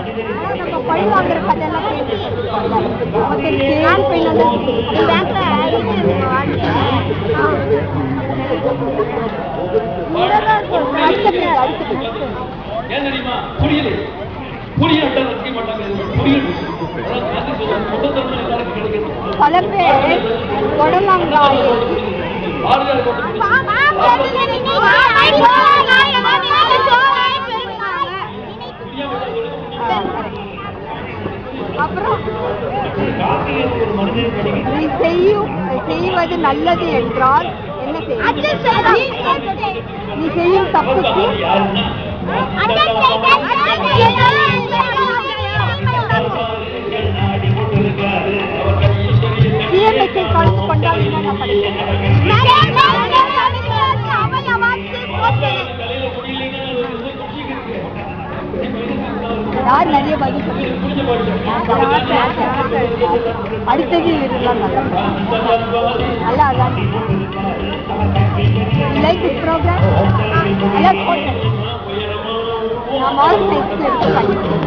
நம்ம பழி வாங்குற கதையெல்லாம் கேட்டு நான் போய் வந்து பேங்க்ல பல பேர் கொடலங்காய் அப்புறம் நீ செய்வது நல்லது என்றால் என்ன செய்ய? நீ செய்யும் தப்புக்கு தீயணைக்கை கலந்து கொண்டால் என்ன கிடைக்கும்? யார் நிறைய பதில் அடுத்தது இதெல்லாம் நல்லா அதான் லைக் திஸ் ப்ரோக்ராம் நல்லா போட்டேன் நான் மார்க் எடுத்து